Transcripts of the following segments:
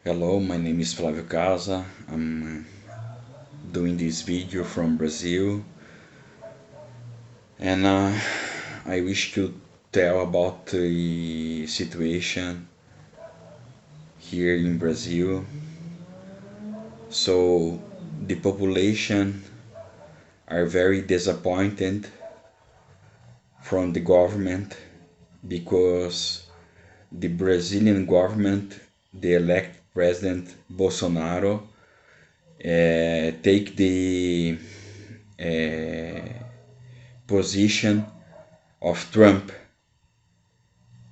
Hello, my name is Flávio Casa. I'm doing this video from Brazil, and I wish to tell about the situation here in Brazil. So, the population are very disappointed from the government because the Brazilian government, the elect President Bolsonaro, take the position of Trump.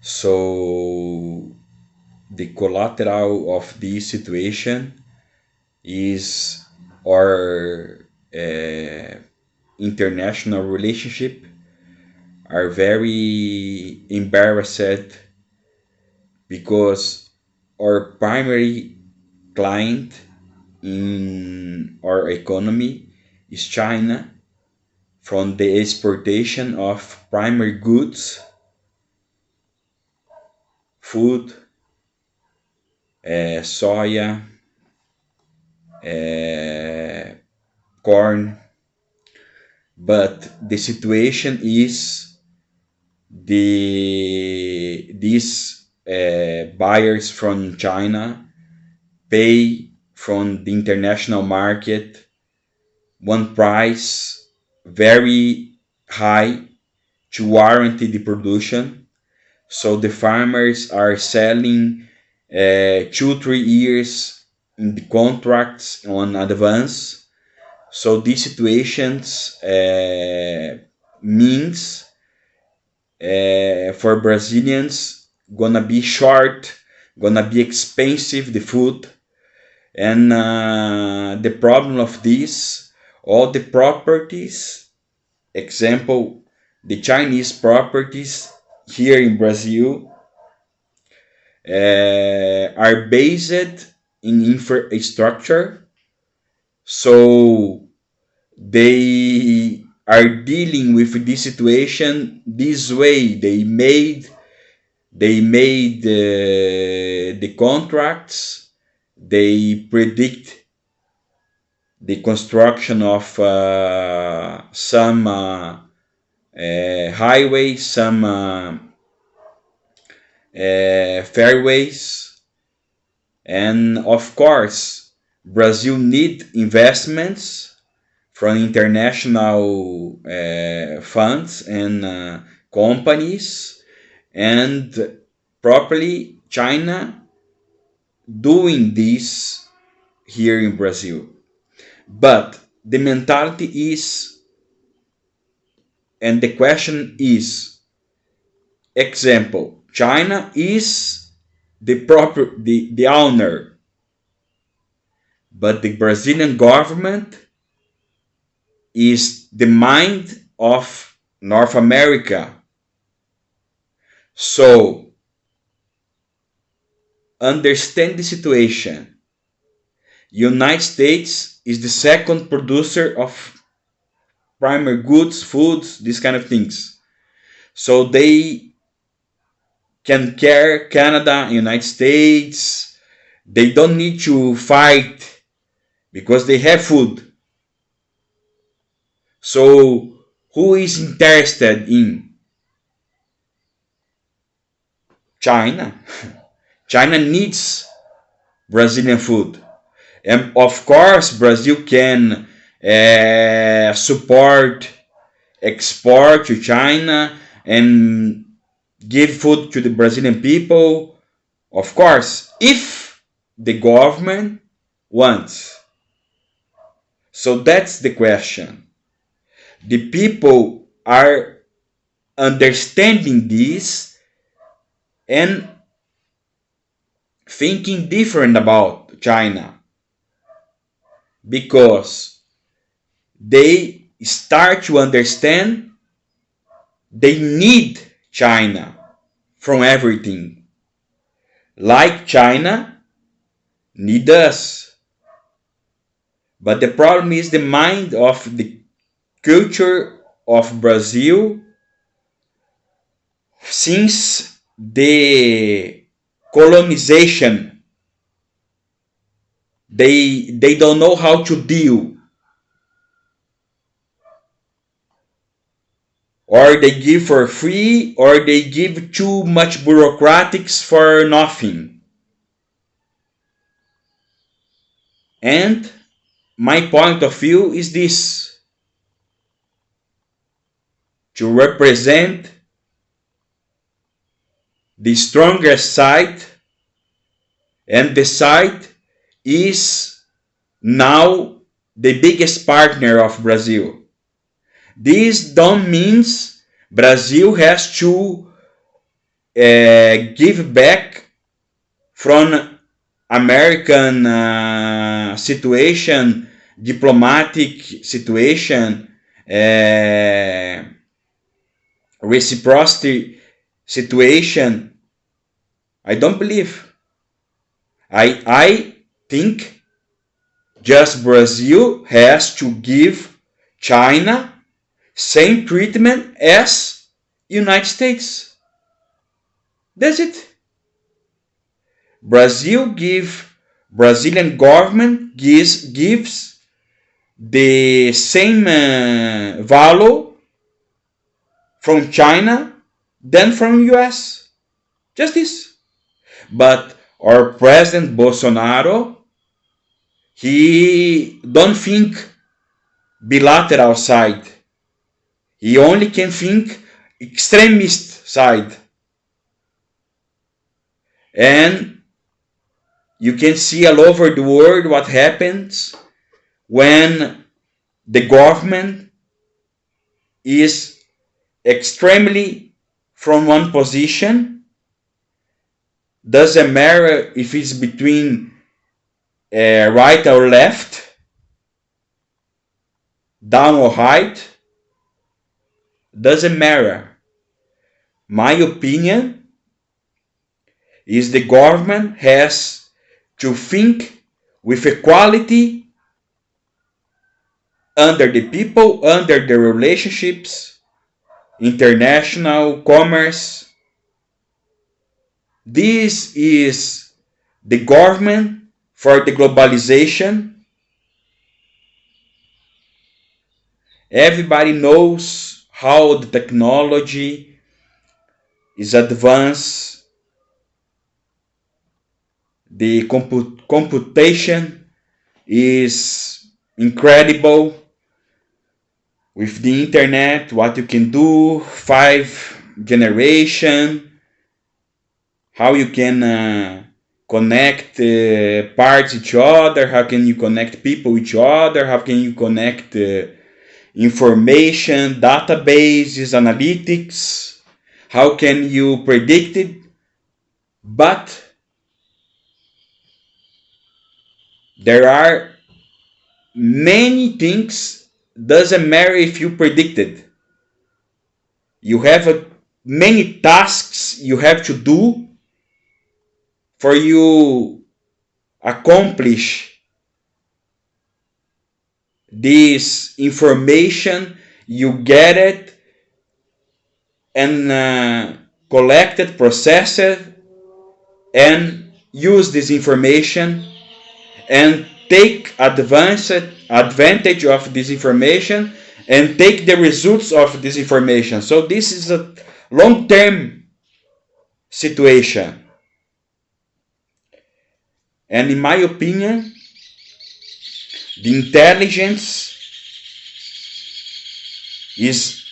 So the collateral of this situation is our international relationship are very embarrassed because our primary client in our economy is China from the exportation of primary goods, food, soya, corn. But the situation is these buyers from China pay from the international market one price very high to warranty the production. So the farmers are selling 2 3 years in the contracts on advance. So these situations means for Brazilians gonna be short, gonna be expensive the food, and the problem of this, all the properties, example, the Chinese properties here in Brazil are based in infrastructure, so they are dealing with this situation this way. They made the contracts. They predict the construction of some highways, some fairways, and of course, Brazil need investments from international funds and companies, and properly China doing this here in Brazil. But the mentality is, and the question is, example, China is the owner, but the Brazilian government is the mind of North America. So understand the situation. United States is the second producer of primary goods, foods, these kind of things. So they can care Canada, United States. They don't need to fight because they have food. So who is interested in China? China needs Brazilian food. And of course, Brazil can support export to China and give food to the Brazilian people. Of course, if the government wants. So that's the question. The people are understanding this and thinking different about China because they start to understand they need China from everything. Like China need us. But the problem is the mind of the culture of Brazil since the colonization. They don't know how to deal, or they give for free, or they give too much bureaucratics for nothing. And my point of view is this: to represent the strongest side, and the side is now the biggest partner of Brazil. This don't means Brazil has to give back from American situation, diplomatic situation, uh, reciprocity situation. I don't believe. I think just Brazil has to give China same treatment as United States. That's it. Brazilian government gives the same value from China than from US. Just this. But our president Bolsonaro, he don't think bilateral side. He only can think extremist side. And you can see all over the world what happens when the government is extremely from one position. Doesn't matter if it's between right or left, down or height, doesn't matter. My opinion is the government has to think with equality under the people, under the relationships, international commerce. This is the government for the globalization. Everybody knows how the technology is advanced, the computation is incredible. With the internet, what you can do, 5 generation, how you can connect parts each other, how can you connect people each other, how can you connect information, databases, analytics, how can you predict it. But there are many things, doesn't matter if you predicted. You have many tasks you have to do for you accomplish this information. You get it and collect it, process it, and use this information and take advantage of this information and take the results of this information. So this is a long-term situation. And in my opinion, the intelligence is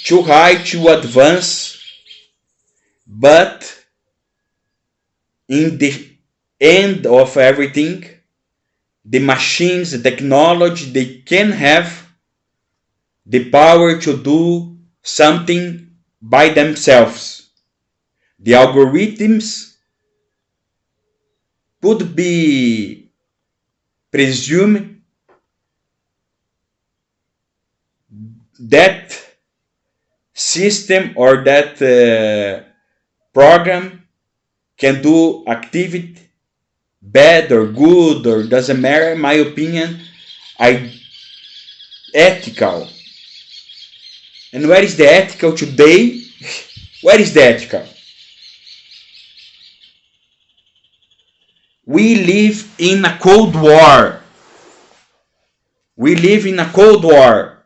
too high, too advanced, but in the end of everything, the machines, the technology, they can have the power to do something by themselves. The algorithms could be presumed that system or that program can do activity bad or good or doesn't matter. In my opinion, ethical. And where is the ethical today? Where is the ethical? We live in a Cold War. We live in a Cold War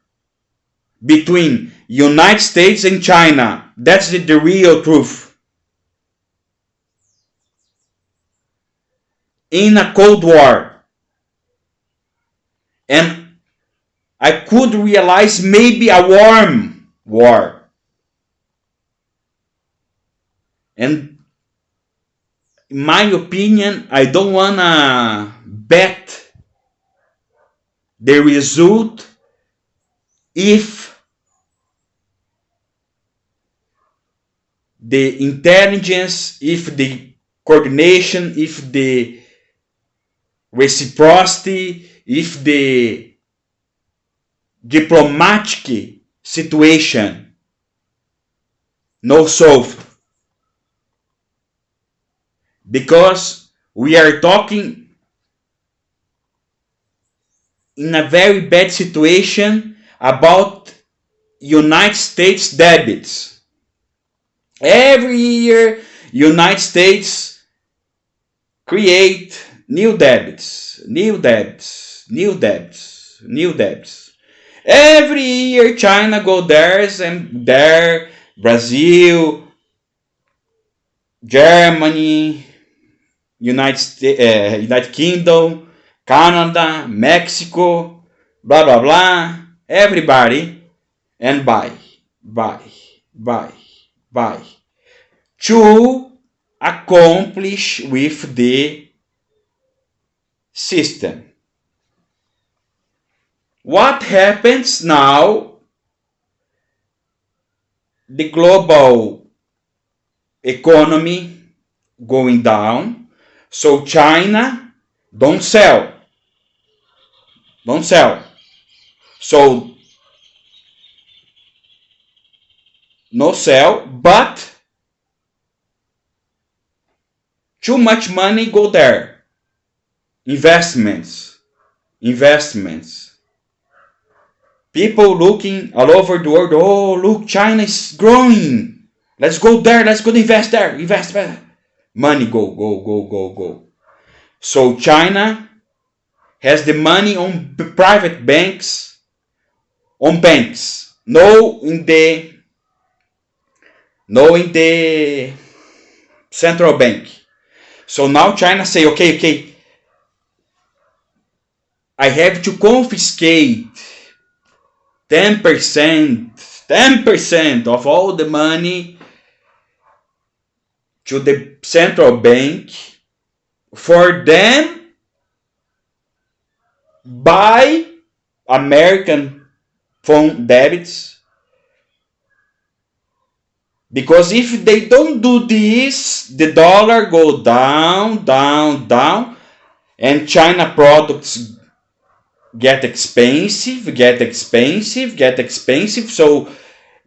between United States and China. That's the real truth. In a Cold War. And I could realize maybe a warm war. And in my opinion, I don't wanna bet the result if the intelligence, if the coordination, if the reciprocity, if the diplomatic situation no solved. Because we are talking in a very bad situation about United States debits. Every year, United States create new debits, new debits, new debits, new debits. Every year, China go there and there, Brazil, Germany, United Kingdom, Canada, Mexico, blah blah blah, everybody, and buy, buy, buy, buy, to accomplish with the system. What happens now? The global economy going down, so China don't sell, don't sell. So no sell, but too much money go there. Investments, investments. People looking all over the world. Oh, look, China is growing. Let's go there. Let's go invest there. Invest there. Money go, go, go, go, go. So China has the money on private banks, on banks. No in the central bank. So now China say, okay, I have to confiscate 10% of all the money to the central bank for them buy American phone debits. Because if they don't do this, the dollar go down, down, down, and China products get expensive, get expensive, get expensive. So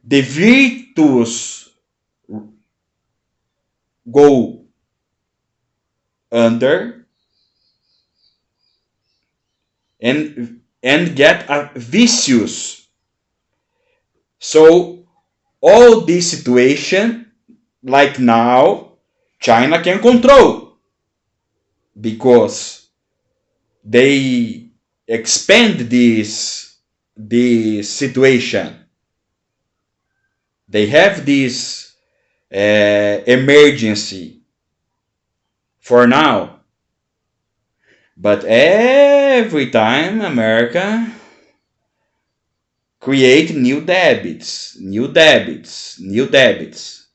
the virtues go under and get a vicious. So all this situation, like now, China can control because they expand this situation. They have this emergency for now. But every time America create new debits, new debits, new debits.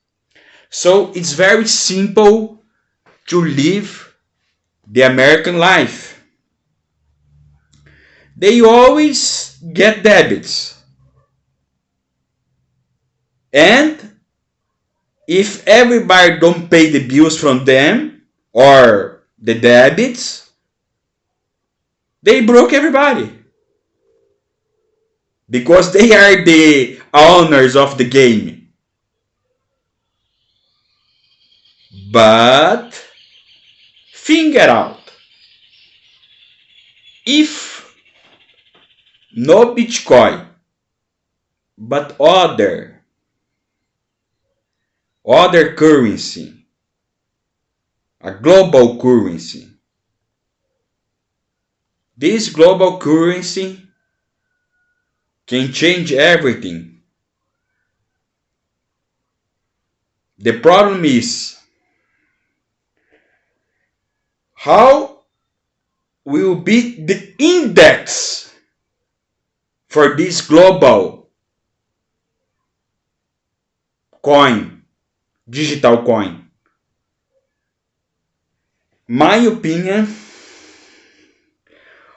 So it's very simple to live the American life. They always get debits. And if everybody don't pay the bills from them or the debits, they broke everybody. Because they are the owners of the game. But figure out, if no Bitcoin but other currency, a global currency, This global currency can change everything. The problem is how will be the index for this global coin, digital coin. My opinion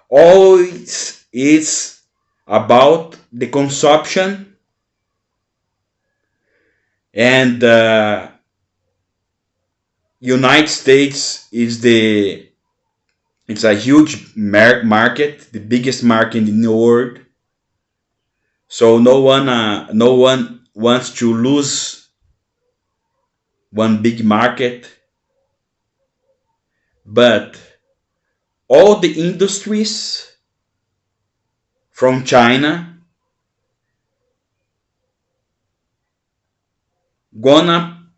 always is about the consumption and United States is it's a huge market, the biggest market in the world. So no one wants to lose one big market, but all the industries from China gonna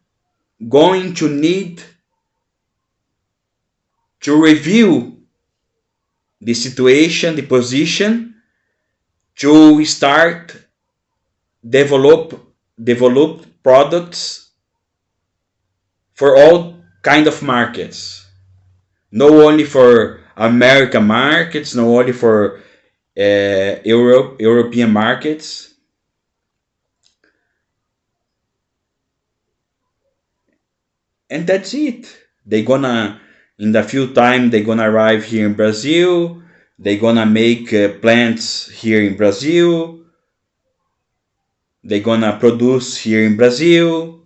going to need to review the situation, the position to start develop develop products for all kind of markets, not only for American markets, not only for European markets. And that's it. They gonna in the few time they gonna arrive here in Brazil. They gonna make plants here in Brazil. They gonna produce here in Brazil.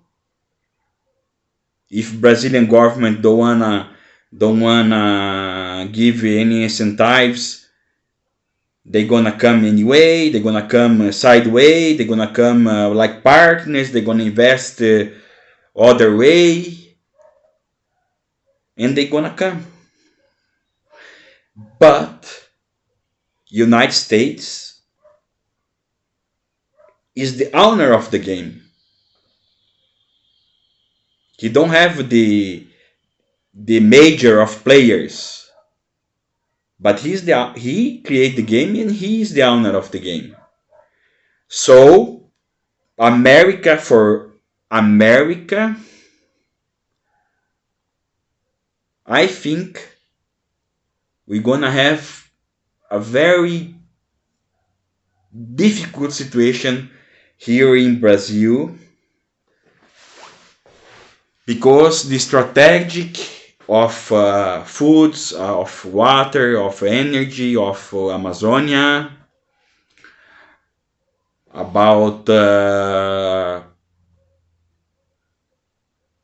If Brazilian government don't wanna give any incentives, they gonna come anyway. They gonna come sideways. They gonna come like partners. They gonna invest other way, and they gonna come. But United States is the owner of the game. He don't have the major of players, but he create the game and he is the owner of the game. So America for America, I think we're gonna have a very difficult situation here in Brazil because the strategic of foods, of water, of energy, of Amazonia, about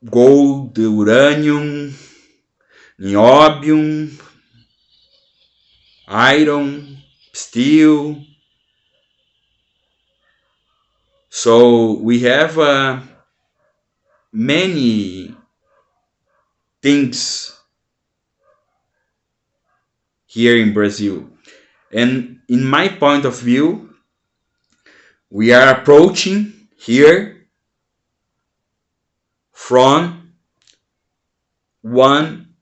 gold, uranium, niobium, iron, steel. So we have many things here in Brazil. And in my point of view, we are approaching here from one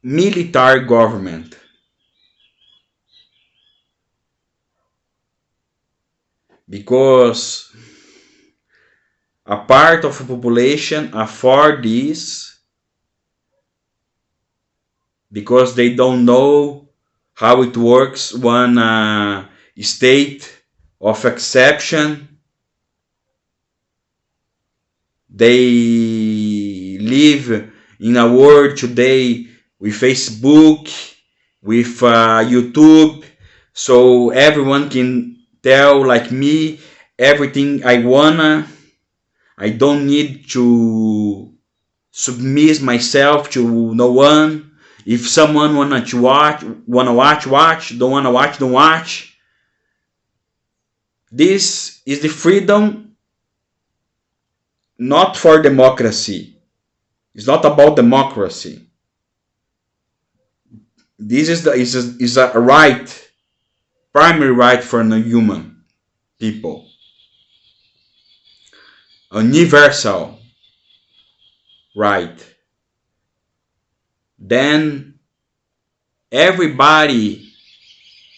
military government. Because a part of the population afford this because they don't know how it works one state of exception. They live in a world today with Facebook, with YouTube, so everyone can tell like me everything I wanna. I don't need to submit myself to no one. If someone wanna watch, don't wanna watch, don't watch. This is the freedom not for democracy. It's not about democracy. This is a right, primary right for the human people, a universal right. Then everybody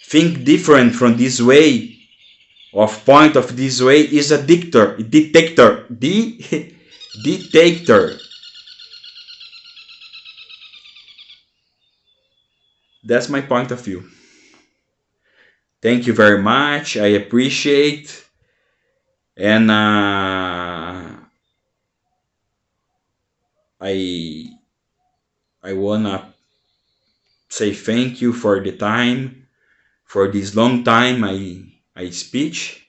think different from this way of point of this way is a detector. That's my point of view. Thank you very much. I appreciate, and I I wanna say thank you for the time, for this long time I speech,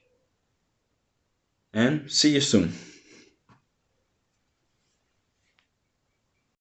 and see you soon.